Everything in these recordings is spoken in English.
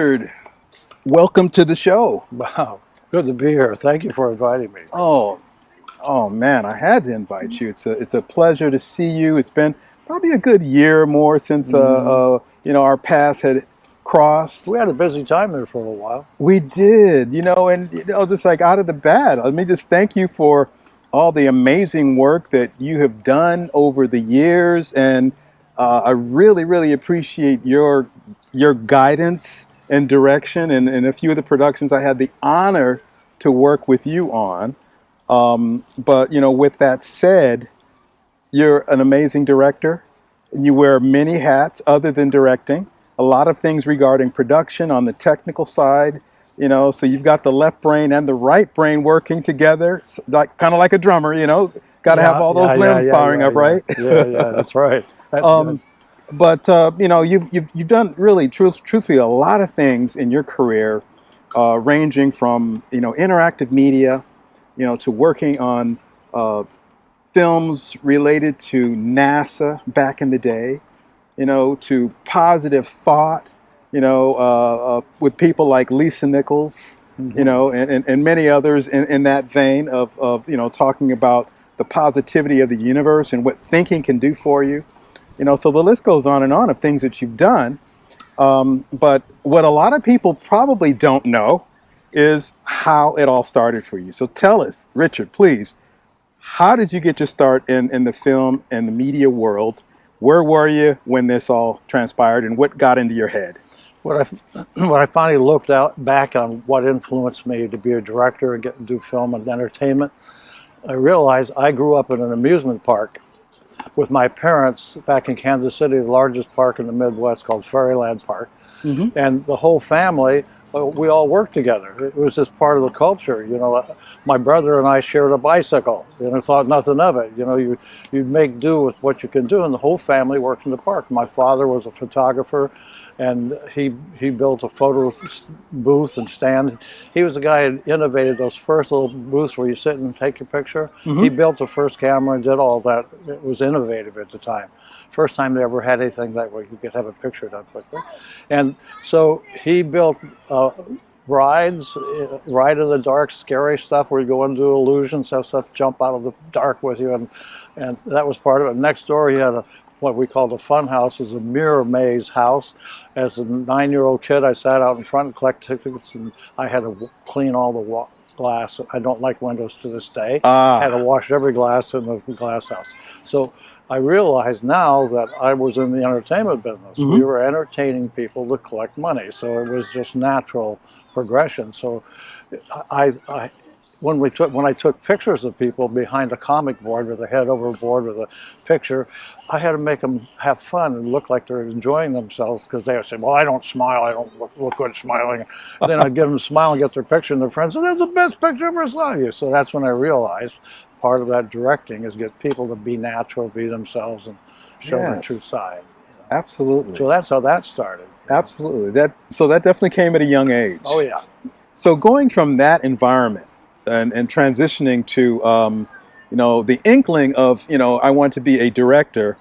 Richard, welcome to the show. Wow, good to be here. Thank you for inviting me. Oh man, I had to invite you. It's a pleasure to see you. It's been probably a good year or more since our paths had crossed. We had a busy time there for a little while. We did, and just like out of the bat, let me just thank you for all the amazing work that you have done over the years, and I really, really appreciate your guidance and direction, and a few of the productions I had the honor to work with you on. But with that said, you're an amazing director, and you wear many hats other than directing. A lot of things regarding production on the technical side, so you've got the left brain and the right brain working together, like kind of like a drummer, got to have all those limbs firing up, right? Yeah, that's right. That's good. But you've done really, truthfully, a lot of things in your career, ranging from interactive media, to working on films related to NASA back in the day, to positive thought, with people like Lisa Nichols, and many others in that vein of talking about the positivity of the universe and what thinking can do for you. So the list goes on and on of things that you've done. But what a lot of people probably don't know is how it all started for you. So tell us, Richard, please, how did you get your start in the film and the media world? Where were you when this all transpired, and what got into your head? When I finally looked back on what influenced me to be a director and get to do film and entertainment, I realized I grew up in an amusement park with my parents back in Kansas City, the largest park in the Midwest called Fairyland Park. And the whole family, we all worked together. It was just part of the culture. My brother and I shared a bicycle, thought nothing of it. You'd make do with what you can do, and the whole family worked in the park. My father was a photographer, and he built a photo booth and stand. He was the guy who innovated those first little booths where you sit and take your picture. He built the first camera and did all that. It was innovative at the time. First time they ever had anything that way you could have a picture done quickly. And so he built rides, ride in the dark, scary stuff where you go into illusions, have stuff jump out of the dark with you, and that was part of it. Next door he had what we called a fun house, is a mirror maze house. As a 9-year-old kid, I sat out in front and collected tickets, and I had to clean all the glass. I don't like windows to this day. I had to wash every glass in the glass house. So I realize now that I was in the entertainment business. We were entertaining people to collect money, so it was just natural progression. So when I took pictures of people behind a comic board with a head over a board with a picture, I had to make them have fun and look like they're enjoying themselves, because they would say, well, I don't smile, I don't look good smiling. Then I'd get them to smile and get their picture, and their friends said, that's the best picture I ever saw you. So that's when I realized part of that directing is get people to be natural, be themselves, and show their true side. Absolutely. So that's how that started. Absolutely. So that definitely came at a young age. Oh yeah. So going from that environment and transitioning to the inkling of I want to be a director,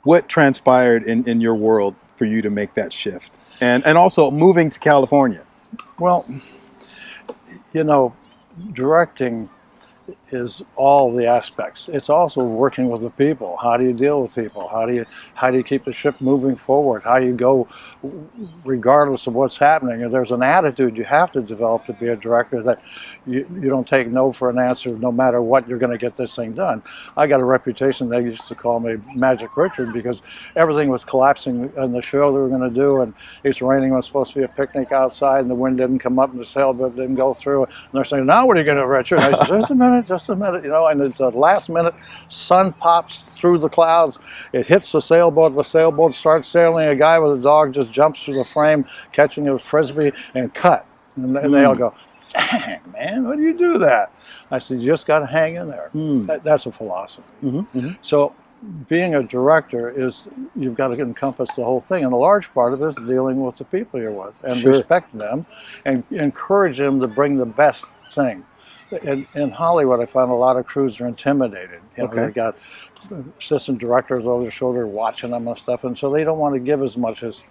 what transpired in your world for you to make that shift, and also moving to California? Well, directing is all the aspects. It's also working with the people. How do you deal with people? How do you keep the ship moving forward? How do you go regardless of what's happening? And there's an attitude you have to develop to be a director, that you don't take no for an answer. No matter what, you're going to get this thing done. I got a reputation. They used to call me Magic Richard, because everything was collapsing on the show they were going to do, and it's raining. It was supposed to be a picnic outside, and the wind didn't come up, and the sailboat didn't go through. And they're saying, now what are you going to do, Richard? And I said, just a minute, and it's a last minute, sun pops through the clouds, it hits the sailboat starts sailing, a guy with a dog just jumps through the frame, catching a frisbee, and cut. And they all go, dang, man, why do you do that? I said, you just got to hang in there. That's a philosophy. So being a director is, you've got to encompass the whole thing, and a large part of it is dealing with the people you're with, and respect them, and encourage them to bring the best thing. In Hollywood, I found a lot of crews are intimidated. They got assistant directors over their shoulder watching them and stuff, and so they don't want to give as much as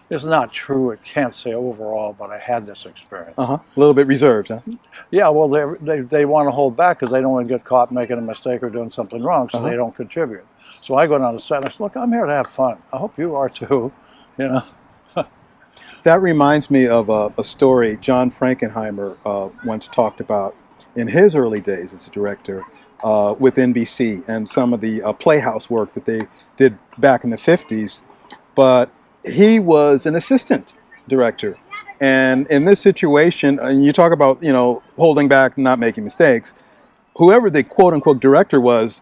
It's not true. It can't say overall, but I had this experience. A little bit reserved, huh? Yeah, well, they want to hold back because they don't want to get caught making a mistake or doing something wrong, so they don't contribute. So I go down the set and I say, look, I'm here to have fun. I hope you are too, you know. That reminds me of a story John Frankenheimer once talked about in his early days as a director with NBC and some of the Playhouse work that they did back in the 50s. But he was an assistant director. And in this situation, and you talk about, you know, holding back, not making mistakes, whoever the quote unquote director was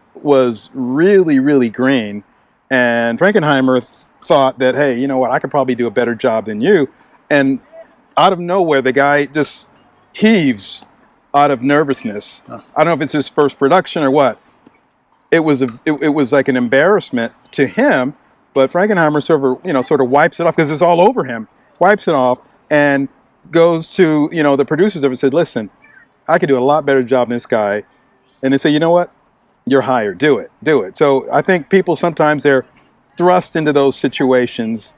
really, really green. And Frankenheimer thought that, hey, you know what, I could probably do a better job than you. And out of nowhere, the guy just heaves out of nervousness. I don't know if it's his first production or what. It was like an embarrassment to him, but Frankenheimer sort of wipes it off because it's all over him. Wipes it off and goes to, you know, the producers of it and said, listen, I could do a lot better job than this guy. And they say, you know what? You're hired. Do it. Do it. So I think people sometimes they're thrust into those situations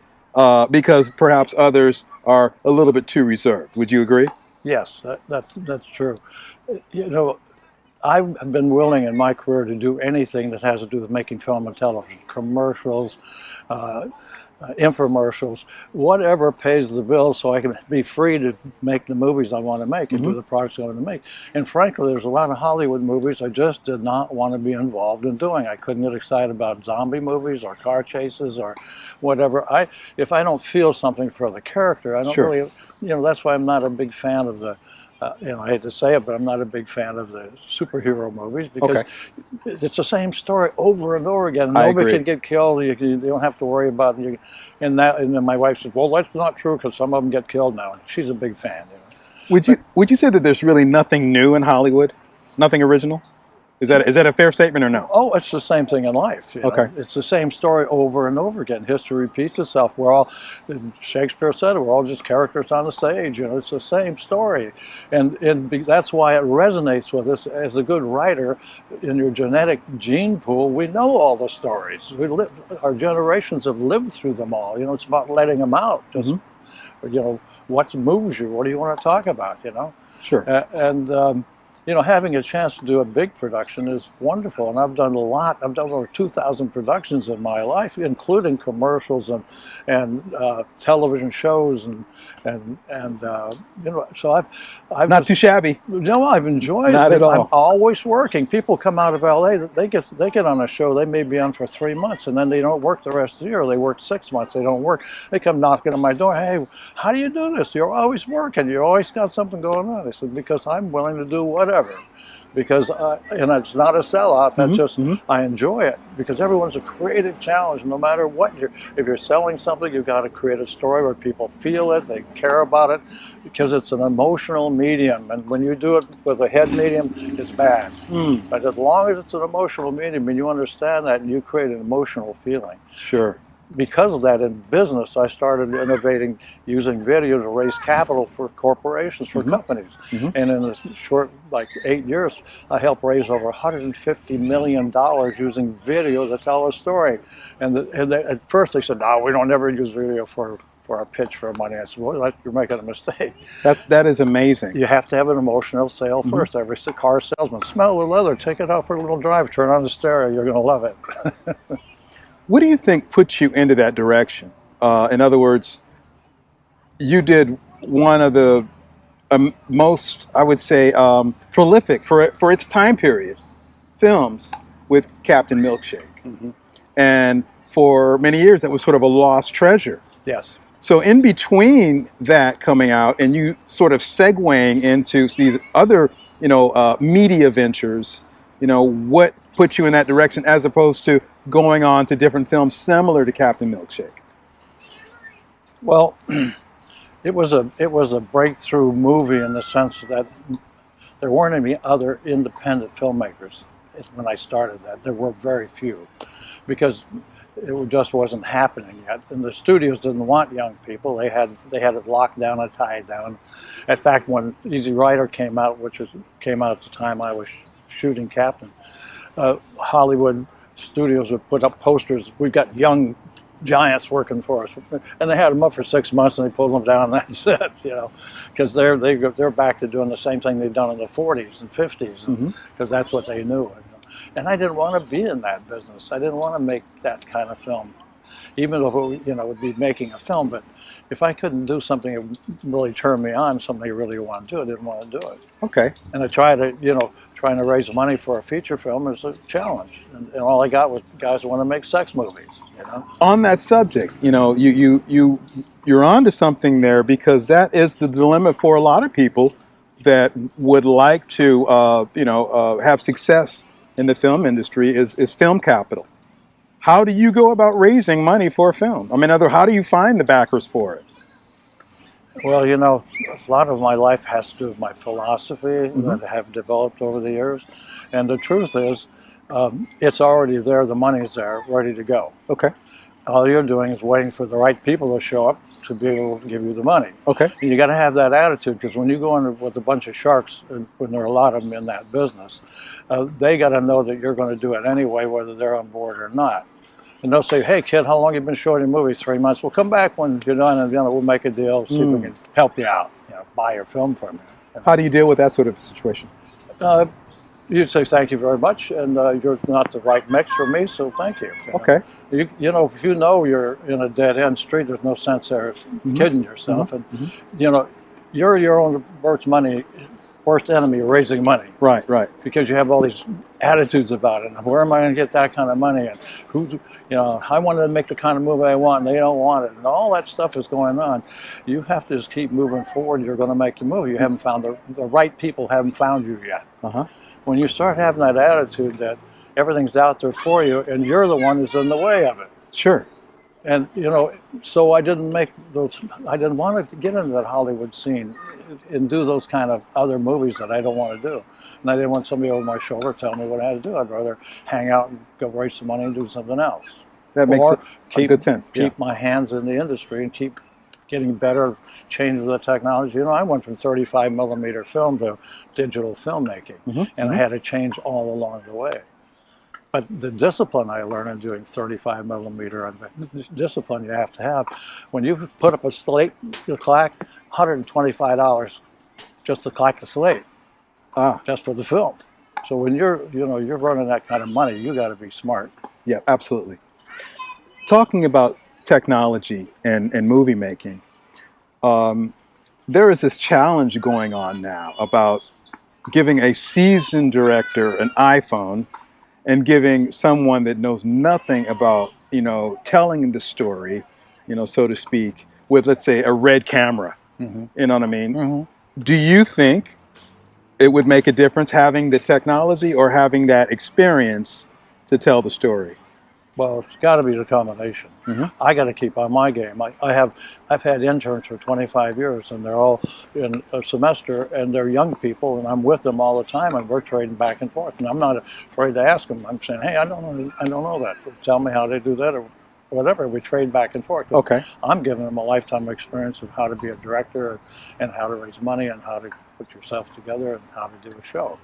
because perhaps others are a little bit too reserved. Would you agree? Yes, that's true. You know, I've been willing in my career to do anything that has to do with making film and television, commercials, infomercials, whatever pays the bills so I can be free to make the movies I want to make and do the projects I want to make. And frankly, there's a lot of Hollywood movies I just did not want to be involved in doing. I couldn't get excited about zombie movies or car chases or whatever. If I don't feel something for the character, I don't really, you know, that's why I'm not a big fan of the you know, I hate to say it, but I'm not a big fan of the superhero movies because it's the same story over and over again. Nobody can get killed. You don't have to worry about it. And then my wife says, "Well, that's not true because some of them get killed now." And she's a big fan. You know? Would you say that there's really nothing new in Hollywood, nothing original? Is that a fair statement or no? Oh, it's the same thing in life. You know? It's the same story over and over again. History repeats itself. Shakespeare said it, we're all just characters on the stage. You know, it's the same story. And that's why it resonates with us. As a good writer, in your genetic gene pool, we know all the stories. Our generations have lived through them all. You know, it's about letting them out. Just, you know, what moves you? What do you want to talk about, you know? Sure. You know, having a chance to do a big production is wonderful, and I've done a lot. I've done over 2,000 productions in my life, including commercials and television shows and you know. So I've not too shabby. No, I've enjoyed not it. At all. I'm always working. People come out of LA. They get on a show. They may be on for 3 months, and then they don't work the rest of the year. They work 6 months. They don't work. They come knocking on my door. Hey, how do you do this? You're always working. You always got something going on. I said, because I'm willing to do whatever. Because and it's not a sellout. That's just I enjoy it because everyone's a creative challenge. No matter what if you're selling something, you've got to create a story where people feel it, they care about it, because it's an emotional medium. And when you do it with a head medium, it's bad. But as long as it's an emotional medium and you understand that, and you create an emotional feeling. Sure. Because of that, in business, I started innovating using video to raise capital for corporations, for companies. And in a short, like 8 years, I helped raise over $150 million using video to tell a story. And at first they said, no, we don't ever use video for our pitch for money. I said, well, you're making a mistake. That is amazing. You have to have an emotional sale first. Every car salesman, smell the leather, take it out for a little drive, turn on the stereo, you're going to love it. What do you think puts you into that direction? In other words, you did one of the most, I would say, prolific for its time period films with Captain Milkshake. And for many years, that was sort of a lost treasure. Yes. So in between that coming out and you sort of segueing into these other, you know, media ventures, you know, what put you in that direction as opposed to going on to different films similar to Captain Milkshake? Well, it was a breakthrough movie in the sense that there weren't any other independent filmmakers when I started that. There were very few, because it just wasn't happening yet, and the studios didn't want young people. They had it locked down and tied down. In fact, when Easy Rider came out, came out at the time I was shooting Captain, Hollywood studios would put up posters. We've got young giants working for us, and they had them up for 6 months and they pulled them down. And that's it, because they're back to doing the same thing they'd done in the 40s and 50s, because that's what they knew. And I didn't want to be in that business. I didn't want to make that kind of film, even though it would be making a film. But if I couldn't do something that really turned me on, something I really wanted to do, I didn't want to do it. Okay. And I tried to, trying to raise money for a feature film is a challenge. And all I got was guys who want to make sex movies. On that subject, you're onto something there, because that is the dilemma for a lot of people that would like to, have success in the film industry is film capital. How do you go about raising money for a film? I mean, how do you find the backers for it? Well, a lot of my life has to do with my philosophy that I have developed over the years. And the truth is, it's already there, the money's there, ready to go. Okay. All you're doing is waiting for the right people to show up to be able to give you the money. Okay. And you got to have that attitude, because when you go in with a bunch of sharks, when there are a lot of them in that business, they got to know that you're going to do it anyway, whether they're on board or not. And they'll say, "Hey kid, how long have you been showing your movies? 3 months. Well, come back when you're done, and we'll make a deal, see if we can help you out, buy your film from you." How do you deal with that sort of situation? You'd say thank you very much, and you're not the right mix for me, so thank you. Okay. If you know you're in a dead end street, there's no sense there kidding yourself, and you're your own worst enemy, raising money. Right. Because you have all these attitudes about it. And where am I going to get that kind of money? And I wanted to make the kind of movie I want, and they don't want it, and all that stuff is going on. You have to just keep moving forward. You're going to make the movie. You haven't found the right people. Haven't found you yet. When you start having that attitude that everything's out there for you, and you're the one who's in the way of it. Sure. And so I didn't want to get into that Hollywood scene and do those kind of other movies that I don't want to do. And I didn't want somebody over my shoulder telling me what I had to do. I'd rather hang out and go raise some money and do something else. That makes good sense. Keep my hands in the industry and keep getting better, changing the technology. I went from 35 millimeter film to digital filmmaking, and I had to change all along the way. But the discipline I learned in doing 35 millimeter, and the discipline you have to have, when you put up a slate, you clack $125 just to clack the slate, just for the film. So when you're running that kind of money, you got to be smart. Yeah, absolutely. Talking about technology and movie making, there is this challenge going on now about giving a seasoned director an iPhone and giving someone that knows nothing about, telling the story, so to speak, with, let's say, a red camera. You know what I mean? Do you think it would make a difference having the technology or having that experience to tell the story? Well, it's got to be the combination. I got to keep on my game. I've had interns for 25 years, and they're all in a semester, and they're young people, and I'm with them all the time, and we're trading back and forth. And I'm not afraid to ask them. I'm saying, "Hey, I don't know that. Tell me how they do that," or whatever. We trade back and forth. Okay. I'm giving them a lifetime experience of how to be a director, and how to raise money, and how to put yourself together, and how to do a show.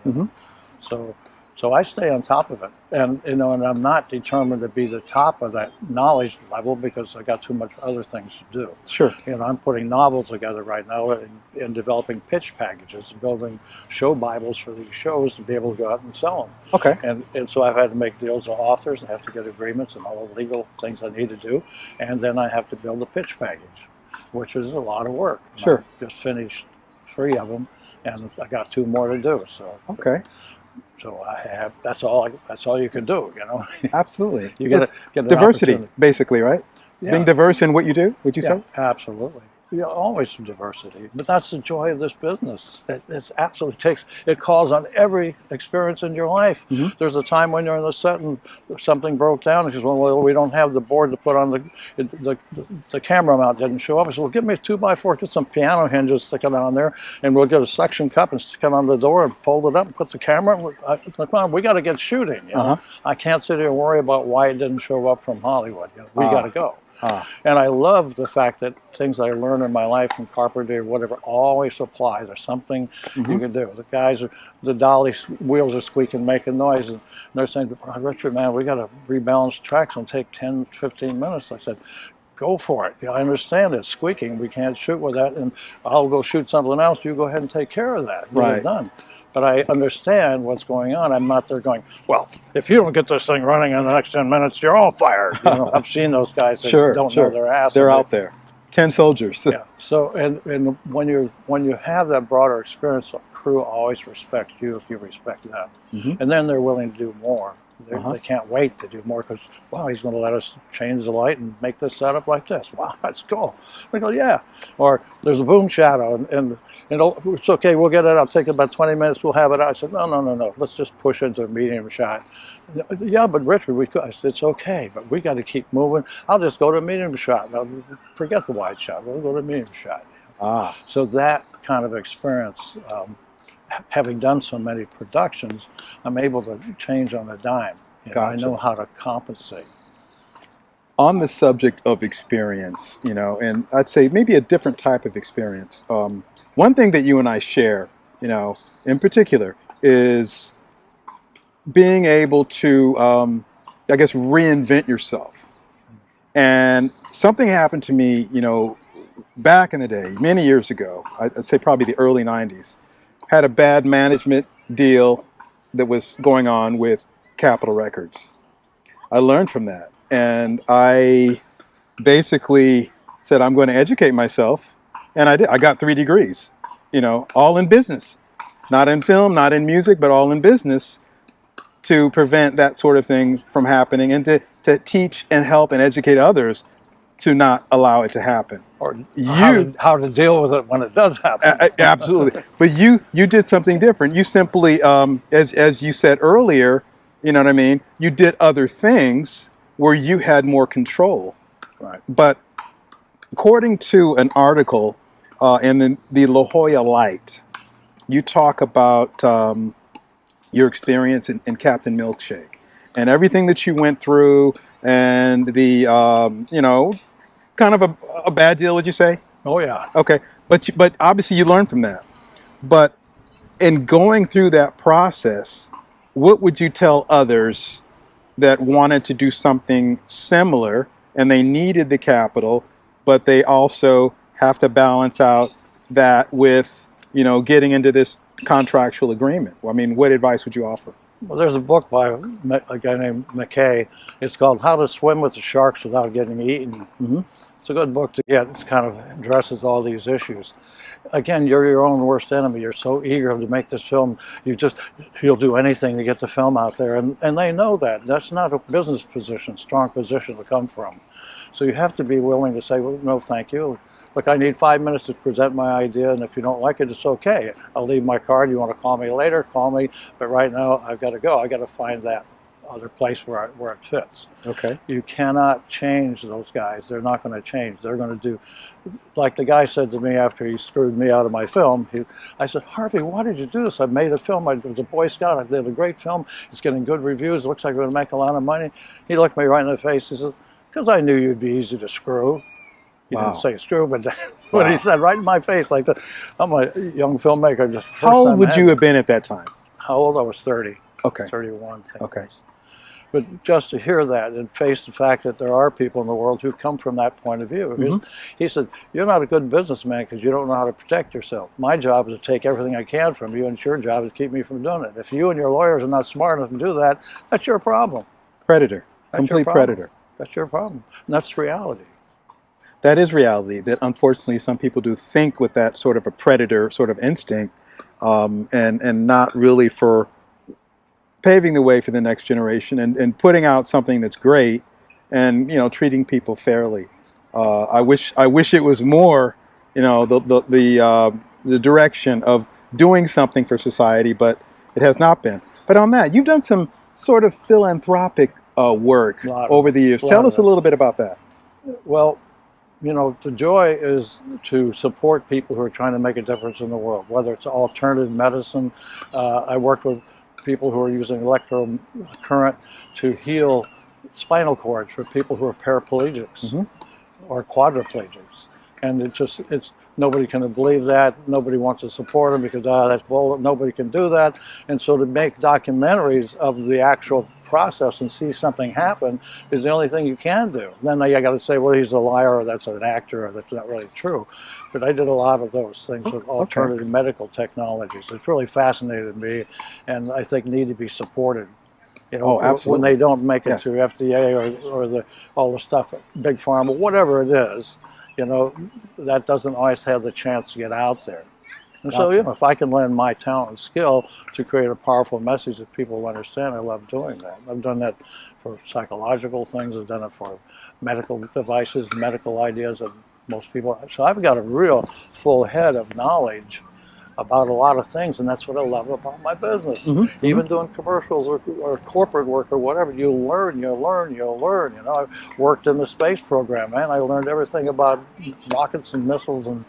So I stay on top of it, and and I'm not determined to be the top of that knowledge level, because I got too much other things to do. Sure. I'm putting novels together right now, and developing pitch packages, and building show Bibles for these shows to be able to go out and sell them. Okay. And so I've had to make deals with authors, and have to get agreements and all the legal things I need to do, and then I have to build a pitch package, which is a lot of work. Sure. I just finished 3 of them, and I got 2 more to do. So. Okay. So that's all you can do, Absolutely. You got to get diversity, basically, right? Yeah. Being diverse in what you do, would you say? Absolutely. Always some diversity, but that's the joy of this business. It absolutely it calls on every experience in your life. There's a time when you're on the set and something broke down, because well, we don't have the board to put on the camera mount didn't show up. I said, well, give me a 2x4, get some piano hinges, stick it on there, and we'll get a suction cup and stick it on the door and fold it up and put the camera. Come on, we got to get shooting. I can't sit here and worry about why it didn't show up from Hollywood. We got to go. Ah, And I love the fact that things I learned in my life from carpentry or whatever always apply. There's something you can do. The dolly wheels are squeaking, making noise, and they're saying, "Oh, Richard, man, we got to rebalance tracks. It'll take 10, 15 minutes." I said, go for it. I understand it's squeaking. We can't shoot with that, and I'll go shoot something else. You go ahead and take care of that. Get it done. But I understand what's going on. I'm not there going, well, if you don't get this thing running in the next 10 minutes, you're all fired. I've seen those guys that don't know their ass. They're out there. 10 soldiers. Yeah. So, and when you have that broader experience, the crew always respects you if you respect them. And then they're willing to do more. They can't wait to do more because, wow, he's going to let us change the light and make this setup like this. Wow, that's cool. We go, yeah. Or there's a boom shadow, and it's okay, we'll get it out. Take about 20 minutes, we'll have it out. I said, no. Let's just push into a medium shot. Yeah, but Richard, I said, it's okay, but we got to keep moving. I'll just go to a medium shot. Now, forget the wide shot. We'll go to a medium shot. So that kind of experience, having done so many productions, I'm able to change on a dime. I know how to compensate. On the subject of experience, and I'd say maybe a different type of experience. One thing that you and I share, in particular, is being able to, I guess, reinvent yourself. And something happened to me, back in the day, many years ago, I'd say probably the early 90s. Had a bad management deal that was going on with Capitol Records. I learned from that, and I basically said, I'm going to educate myself, and I did. I got 3 degrees, all in business, not in film, not in music, but all in business, to prevent that sort of thing from happening, and to teach and help and educate others to not allow it to happen. Or how to deal with it when it does happen. Absolutely. But you did something different. You simply, as you said earlier, you did other things where you had more control. Right. But according to an article in the La Jolla Light, you talk about your experience in Captain Milkshake and everything that you went through, and the kind of a bad deal, would you say? Oh yeah. Okay, but obviously you learned from that. But in going through that process, what would you tell others that wanted to do something similar and they needed the capital, but they also have to balance out that with getting into this contractual agreement? I mean, what advice would you offer? Well, there's a book by a guy named McKay. It's called How to Swim with the Sharks Without Getting Eaten. It's a good book to get. It kind of addresses all these issues. Again, you're your own worst enemy. You're so eager to make this film. You'll do anything to get the film out there. And they know that. That's not a business position, strong position to come from. So you have to be willing to say, well, no, thank you. Look, I need 5 minutes to present my idea, and if you don't like it, it's okay. I'll leave my card. You want to call me later, call me. But right now, I've got to go. I've got to find that other place where it fits. Okay. You cannot change those guys. They're not going to change. They're going to do, like the guy said to me after he screwed me out of my film, I said, Harvey, why did you do this? I made a film. I was a Boy Scout. I did a great film. It's getting good reviews. It looks like we're going to make a lot of money. He looked me right in the face. He said, because I knew you'd be easy to screw. He didn't say screw, but what he said right in my face like that. I'm a young filmmaker. Just how old would you have been at that time? How old? I was 30. Okay. 31. Okay. But just to hear that and face the fact that there are people in the world who come from that point of view. He said, you're not a good businessman because you don't know how to protect yourself. My job is to take everything I can from you, and your job is to keep me from doing it. If you and your lawyers are not smart enough to do that, that's your problem. Predator. Complete predator. That's your problem. And that's reality. That is reality, that unfortunately some people do think with that sort of a predator sort of instinct, and not really for paving the way for the next generation and putting out something that's great and treating people fairly. I wish it was more the direction of doing something for society, but it has not been. But on that, you've done some sort of philanthropic work over the years. Tell us a little bit about that. Well, the joy is to support people who are trying to make a difference in the world, whether it's alternative medicine. I worked with people who are using electrocurrent to heal spinal cords for people who are paraplegics. are quadriplegics. And it's nobody can believe that. Nobody wants to support them because that's bull. Nobody can do that. And so to make documentaries of the actual process and see something happen is the only thing you can do. Then I got to say, well, he's a liar, or that's an actor, or that's not really true. But I did a lot of those things with alternative medical technologies. It's really fascinated me, and I think need to be supported. You know, when they don't make it through FDA or all the stuff at Big Pharma, whatever it is, you know, that doesn't always have the chance to get out there. And so, you know, if I can lend my talent and skill to create a powerful message that people understand, I love doing that. I've done that for psychological things. I've done it for medical devices, medical ideas that most people. So I've got a real full head of knowledge about a lot of things, and that's what I love about my business. Even doing commercials or corporate work or whatever, you learn. You know, I worked in the space program, man. I learned everything about rockets and missiles and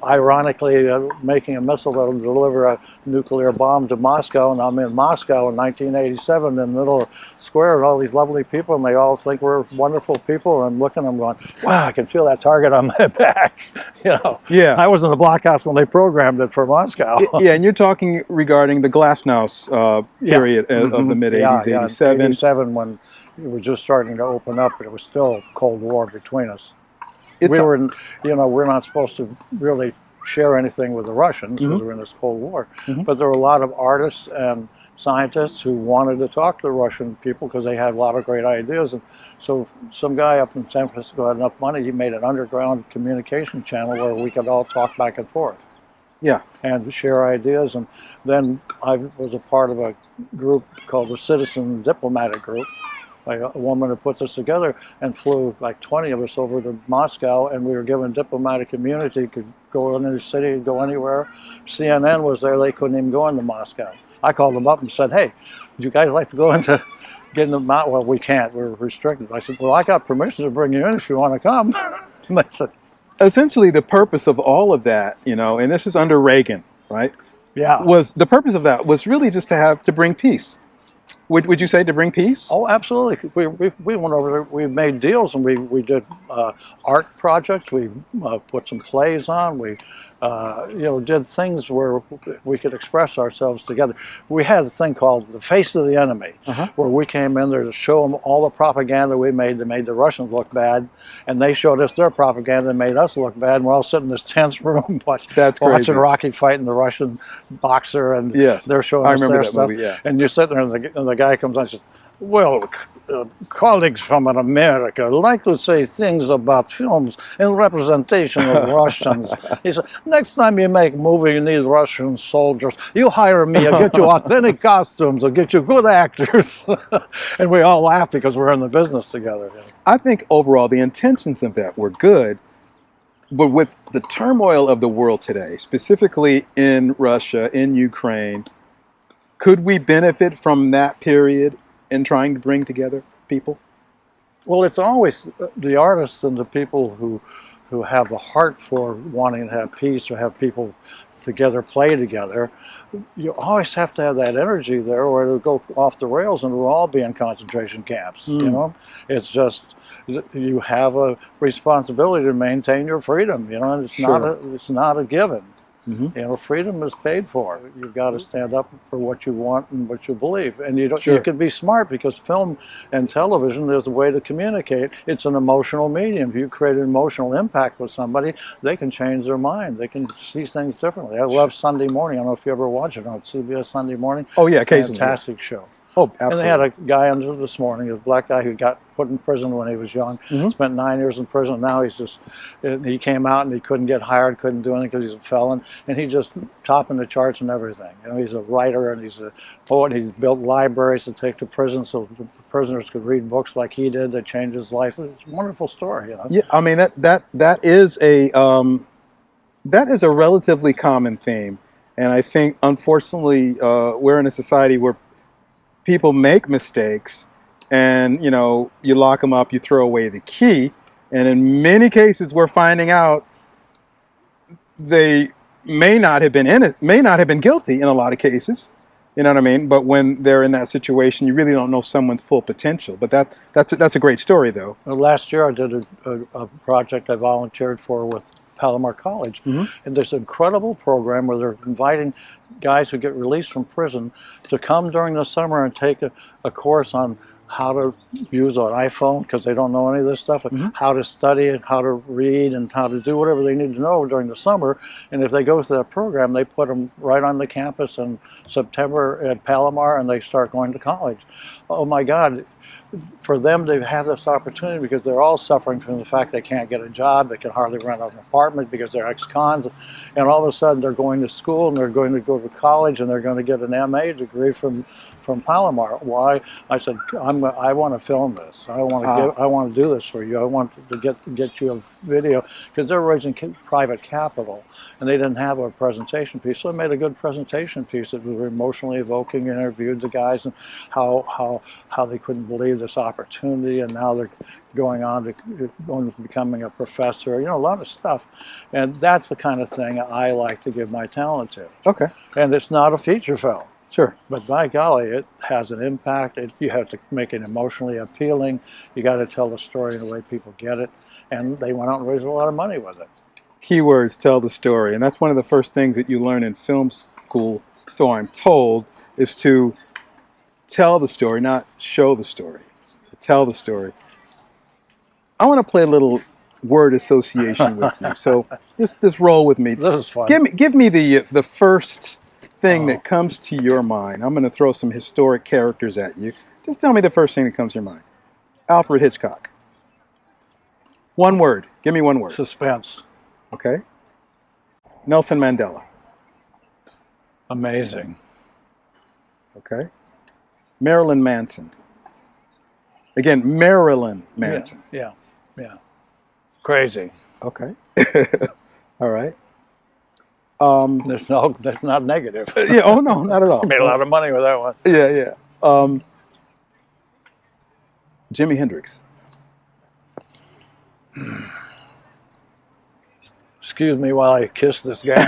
ironically, making a missile that will deliver a nuclear bomb to Moscow, and I'm in Moscow in 1987 in the middle of the square with all these lovely people, and they all think we're wonderful people, and I'm looking at them going, wow, I can feel that target on my back. You know, I was in the blockhouse when they programmed it for Moscow. Yeah, and you're talking regarding the Glasnost period of the mid-'80s, 87. 87, when it was just starting to open up, but it was still Cold War between us. We're not supposed to really share anything with the Russians because we're in this Cold War. But there were a lot of artists and scientists who wanted to talk to the Russian people because they had a lot of great ideas. And so some guy up in San Francisco had enough money, he made an underground communication channel where we could all talk back and forth. And share ideas. And then I was a part of a group called the Citizen Diplomatic Group. A woman who put this together and flew like 20 of us over to Moscow, and we were given diplomatic immunity, could go in any city, go anywhere. CNN was there, they couldn't even go into Moscow. I called them up and said, hey, would you guys like to go into getting them out? Well, we can't, we're restricted. I said, well, I got permission to bring you in if you want to come. And they said, essentially the purpose of all of that, you know, and this is under Reagan, right? Was the purpose of that was really just to bring peace. Would you say to bring peace? Oh, absolutely. We went over there. We made deals, and we did art projects. We put some plays on. We did things where we could express ourselves together. We had a thing called the Face of the Enemy, where we came in there to show them all the propaganda we made that made the Russians look bad, and they showed us their propaganda that made us look bad. And we're all sitting in this tense room watching Rocky fighting the Russian boxer, and they're showing us their stuff. Movie, and you're sitting there, and the guy comes on and says, well, colleagues from America like to say things about films and representation of Russians. He said, next time you make a movie, you need Russian soldiers. You hire me, I'll get you authentic costumes, I'll get you good actors. And we all laugh because we're in the business together. I think overall the intentions of that were good, but with the turmoil of the world today, specifically in Russia, in Ukraine, could we benefit from that period in trying to bring together people? Well, it's always the artists and the people who have the heart for wanting to have peace or have people together play together. You always have to have that energy there, or it'll go off the rails and we'll all be in concentration camps. You know, it's just you have a responsibility to maintain your freedom. You know, and it's not a given. You know, freedom is paid for. You've got to stand up for what you want and what you believe. And you can be smart, because film and television is a way to communicate. It's an emotional medium. If you create an emotional impact with somebody, they can change their mind. They can see things differently. I love Sunday Morning. I don't know if you ever watch it on CBS Sunday Morning. Oh yeah, occasionally. Fantastic show. Oh, absolutely. And they had a guy on this morning, a black guy who got put in prison when he was young, spent 9 years in prison. Now he came out and he couldn't get hired, couldn't do anything because he's a felon, and he's just topping the charts and everything. You know, he's a writer and he's a poet. He's built libraries to take to prison so the prisoners could read books like he did that changed his life. It's a wonderful story, you know. Yeah, I mean that is a relatively common theme, and I think unfortunately we're in a society where people make mistakes, and you know, you lock them up, you throw away the key, and in many cases we're finding out they may not have been guilty in a lot of cases. You know what I mean? But when they're in that situation, you really don't know someone's full potential. But that's a great story, though. Well, last year I did a project I volunteered for with Palomar College, Mm-hmm. and there's an incredible program where they're inviting guys who get released from prison to come during the summer and take a course on how to use an iPhone, because they don't know any of this stuff, Mm-hmm. how to study and how to read and how to do whatever they need to know during the summer. And if they go through that program, they put them right on the campus in September at Palomar, and they start going to college. Oh my God. For them to have this opportunity, because they're all suffering from the fact they can't get a job, they can hardly rent an apartment because they're ex-cons, and all of a sudden they're going to school and they're going to go to college and they're going to get an MA degree from Palomar. Why? I said, I want to film this. I want to do this for you. I want to get you a video, because they're raising private capital and they didn't have a presentation piece. So I made a good presentation piece that was emotionally evoking, interviewed the guys and how they couldn't believe this opportunity, and now they're going to becoming a professor, a lot of stuff. And that's the kind of thing I like to give my talent to. Okay. And it's not a feature film. Sure. But by golly, it has an impact. You have to make it emotionally appealing. You got to tell the story in the way people get it. And they went out and raised a lot of money with it. Keywords, tell the story. And that's one of the first things that you learn in film school, so I'm told, is to tell the story, not show the story. Tell the story. I want to play a little word association with you. So just roll with me. This is fun. Give me the first thing that comes to your mind. I'm going to throw some historic characters at you. Just tell me the first thing that comes to your mind. Alfred Hitchcock. One word. Give me one word. Suspense. Okay. Nelson Mandela. Amazing. Okay. Marilyn Manson. Again, Marilyn Manson. Yeah. Crazy. Okay. All right. That's not negative. Yeah. Oh no, not at all. Made a lot of money with that one. Yeah. Jimi Hendrix. Excuse me while I kiss this guy.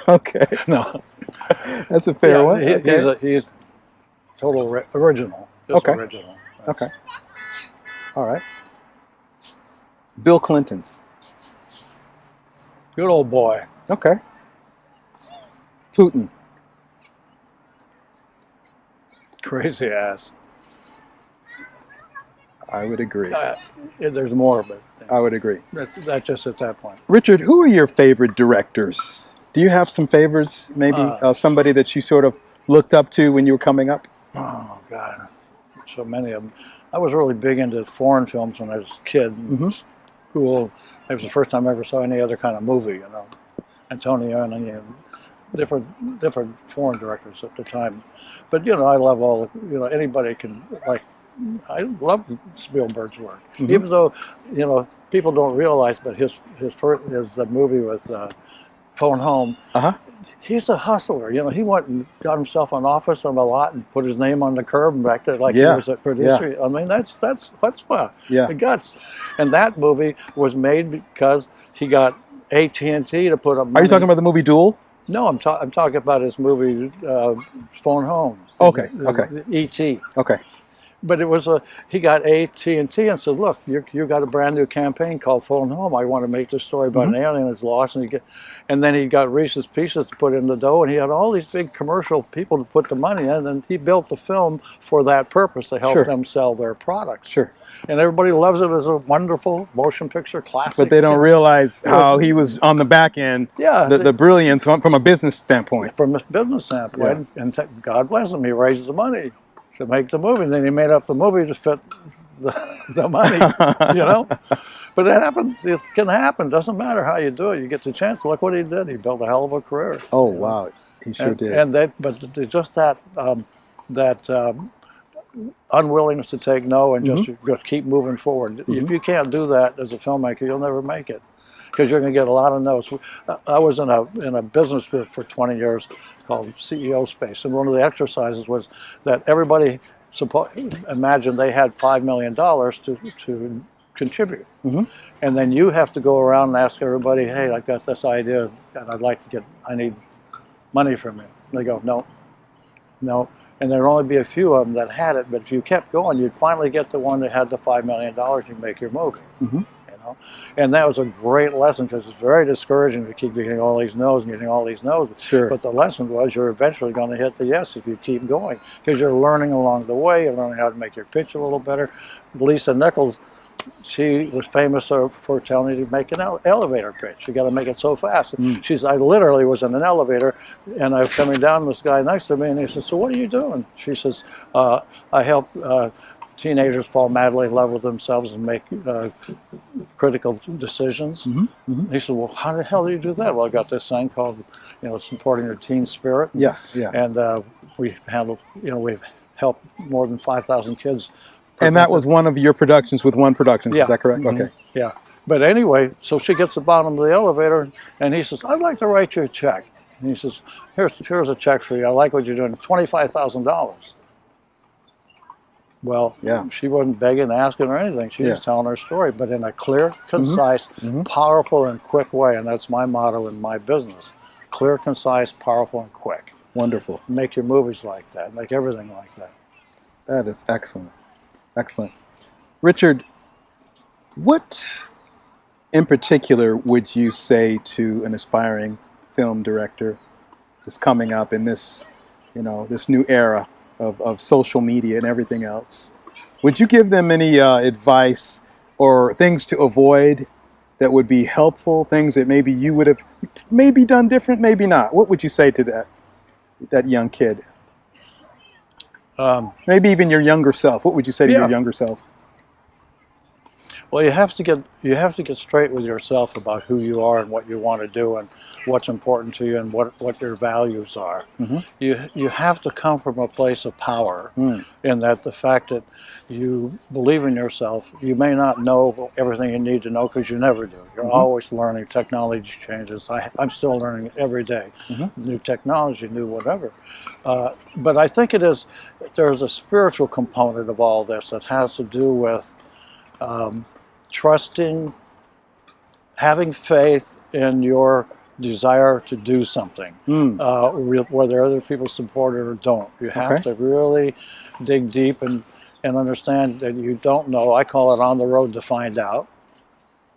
Okay. No. That's a fair one. Okay. He's total original. Just Okay. Original. Okay. All right. Bill Clinton. Good old boy. Okay. Putin. Crazy ass. I would agree. There's more, but I would agree. that's just at that point. Richard, who are your favorite directors? Do you have some favorites? Maybe somebody that you sort of looked up to when you were coming up? Oh God, so many of them. I was really big into foreign films when I was a kid. Mm-hmm. School. It was the first time I ever saw any other kind of movie. Antonio and different foreign directors at the time. But I love all. Anybody can like. I love Spielberg's work, even though people don't realize. But his movie with Phone Home. He's a hustler. He went and got himself an office on the lot and put his name on the curb and back there like he was a producer. Yeah. I mean, that's chutzpah. Yeah. The guts. And that movie was made because he got AT&T to put up money. Are you talking about the movie Duel? No, I'm talking about his movie Phone Home. Okay. E.T. Okay. But it was he got AT&T and said, look, you got a brand new campaign called Phone Home. I want to make this story about an alien that's lost. And then he got Reese's Pieces to put in the dough, and he had all these big commercial people to put the money in, and he built the film for that purpose, to help them sell their products. Sure. And everybody loves it as a wonderful motion picture classic. But they don't realize how he was on the back end, the brilliance from a business standpoint. From a business standpoint, and God bless him, he raised the money to make the movie, and then he made up the movie to fit the money, But it happens. It can happen. Doesn't matter how you do it. You get the chance. Look what he did. He built a hell of a career. Oh wow, he sure did. But just that unwillingness to take no and just keep moving forward. If you can't do that as a filmmaker, you'll never make it, because you're going to get a lot of no's. I was in a business group for 20 years called CEO Space, and one of the exercises was that everybody imagined they had $5 million to contribute, and then you have to go around and ask everybody, hey, I've got this idea and I need money from you. They go, no, no. And there'd only be a few of them that had it, but if you kept going, you'd finally get the one that had the $5 million to make your movie. Mm-hmm. You know? And that was a great lesson, because it's very discouraging to keep getting all these no's and getting all these no's. Sure. But the lesson was you're eventually going to hit the yes if you keep going, because you're learning along the way. You're learning how to make your pitch a little better. Lisa Nichols, she was famous for telling you to make an elevator pitch. You got to make it so fast. She said, I literally was in an elevator, and I was coming down, this guy next to me, and he says, so what are you doing? She says, I help teenagers fall madly in love with themselves and make critical decisions. He said, well, how the hell do you do that? Well, I got this thing called, supporting your teen spirit. Yeah, yeah. And we handle, we've helped more than 5,000 kids. And that was one of your productions with One Productions, Yeah. is that correct? Okay. Yeah. But anyway, so she gets to the bottom of the elevator, and he says, I'd like to write you a check. And he says, here's a check for you. I like what you're doing, $25,000. Well, yeah. She wasn't begging, asking, or anything. She was telling her story, but in a clear, concise, powerful, and quick way. And that's my motto in my business. Clear, concise, powerful, and quick. Wonderful. Make your movies like that. Make everything like that. That is excellent. Excellent. Richard, what in particular would you say to an aspiring film director that's coming up in this, this new era of social media and everything else? Would you give them any advice or things to avoid that would be helpful, things that maybe you would have maybe done different, maybe not? What would you say to that young kid? Maybe even your younger self. What would you say to your younger self? Well, you have to get straight with yourself about who you are and what you want to do and what's important to you and what your values are. You have to come from a place of power in that the fact that you believe in yourself. You may not know everything you need to know, because you never do. You're always learning. Technology changes. I'm still learning every day. New technology, new whatever. But I think there's a spiritual component of all this that has to do with trusting, having faith in your desire to do something, whether other people support it or don't. You have to really dig deep and understand that you don't know. I call it On the Road to Find Out,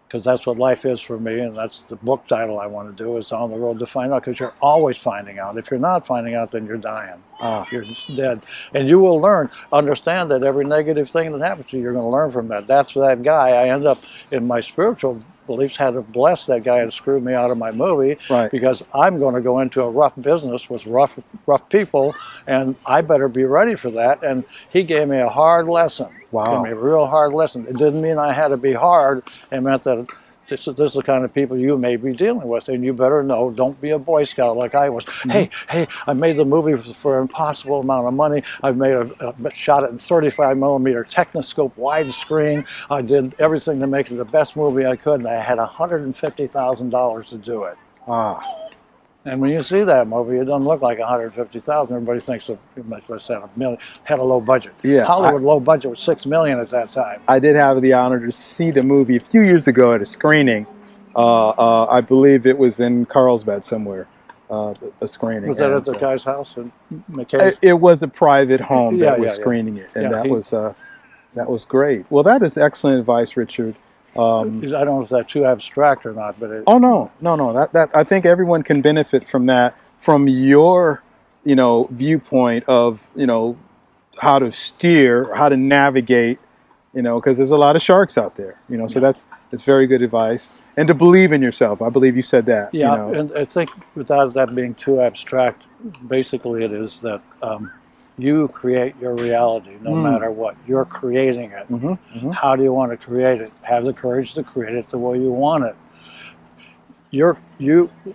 because that's what life is for me, and that's the book title I want to do, is On the Road to Find Out, because you're always finding out. If you're not finding out, then you're dying. You're dead. And you will learn, understand that every negative thing that happens to you, you're going to learn from that. That's that guy. I end up, in my spiritual beliefs, had to bless that guy and screw me out of my movie, because I'm going to go into a rough business with rough people, and I better be ready for that. And he gave me a hard lesson. Gave me a real hard lesson. It didn't mean I had to be hard. It meant that this is the kind of people you may be dealing with, and you better know. Don't be a Boy Scout like I was. Hey, I made the movie for an impossible amount of money. I've shot it in 35mm Technoscope widescreen. I did everything to make it the best movie I could, and I had $150,000 to do it. And when you see that movie, it doesn't look like $150,000. Everybody thinks it must have $1 million. Had a low budget. Yeah, Hollywood low budget was $6 million at that time. I did have the honor to see the movie a few years ago at a screening. I believe it was in Carlsbad somewhere. A screening. Was that at the guy's house in McKay's? It was a private home that was screening it, and that was great. Well, that is excellent advice, Richard. I don't know if that's too abstract or not, but no. That I think everyone can benefit from that, from your viewpoint of how to steer, how to navigate, because there's a lot of sharks out there, so that's very good advice. And to believe in yourself. I believe you said that. Yeah, and I think without that being too abstract, basically it is that you create your reality no matter what. You're creating it. How do you want to create it? Have the courage to create it the way you want it.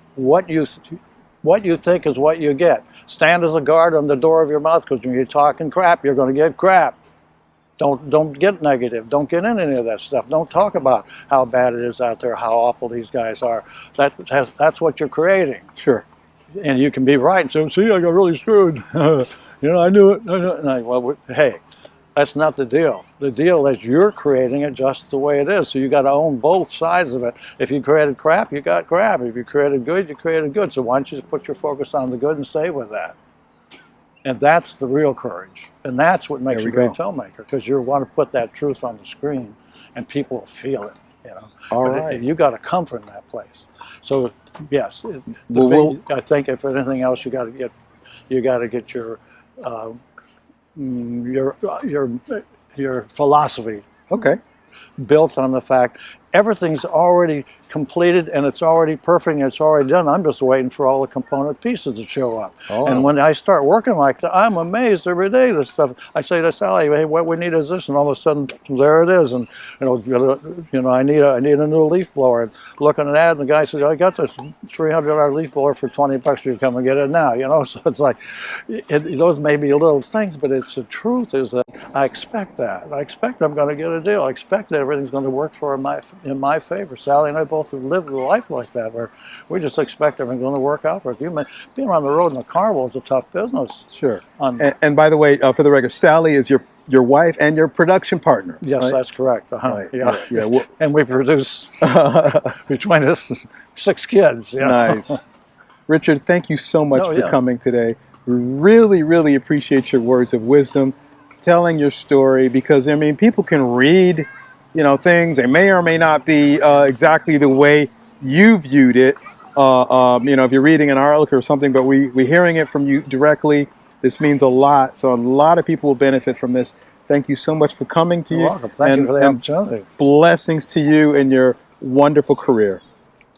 What you think is what you get. Stand as a guard on the door of your mouth, because when you're talking crap, you're going to get crap. Don't get negative. Don't get into any of that stuff. Don't talk about how bad it is out there, how awful these guys are. That's what you're creating. Sure. And you can be right and say, see, I got really screwed. I knew it. Well, hey, That's not the deal. The deal is you're creating it just the way it is. So you got to own both sides of it. If you created crap, you got crap. If you created good, you created good. So why don't you just put your focus on the good and stay with that? And that's the real courage. And that's what makes you a great filmmaker, because you want to put that truth on the screen and people will feel it. You know, All right. You got to come from that place. So yes, I think if anything else, you got to get your philosophy built on the fact everything's already completed and it's already perfect and it's already done. I'm just waiting for all the component pieces to show up. And when I start working like that, I'm amazed every day. This stuff, I say to Sally, hey, what we need is this, and all of a sudden there it is. And you know, I need a new leaf blower. And looking at that, and the guy said, I got this $300 leaf blower for $20. You come and get it now. You know, so it's like those may be little things, but it's the truth is that I expect that. I expect I'm going to get a deal. I expect that everything's going to work in my favor. Sally and I both have lived a life like that, where we just expect everything's going to work out for us. Being on the road in a carnival is a tough business. Sure. And by the way, for the record, Sally is your wife and your production partner. Yes, right? That's correct. Right. Yeah. And we produce between us 6 kids. Yeah. Nice. Richard, thank you so much for coming today. We really, really appreciate your words of wisdom, telling your story, because I mean, people can read, you know, things. They may or may not be exactly the way you viewed it. You know, if you're reading an article or something, but we're hearing it from you directly. This means a lot. So a lot of people will benefit from this. Thank you so much for coming to you. You're welcome. Thank you for the opportunity. Blessings to you in your wonderful career.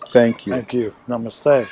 Thank you. Thank you. Namaste.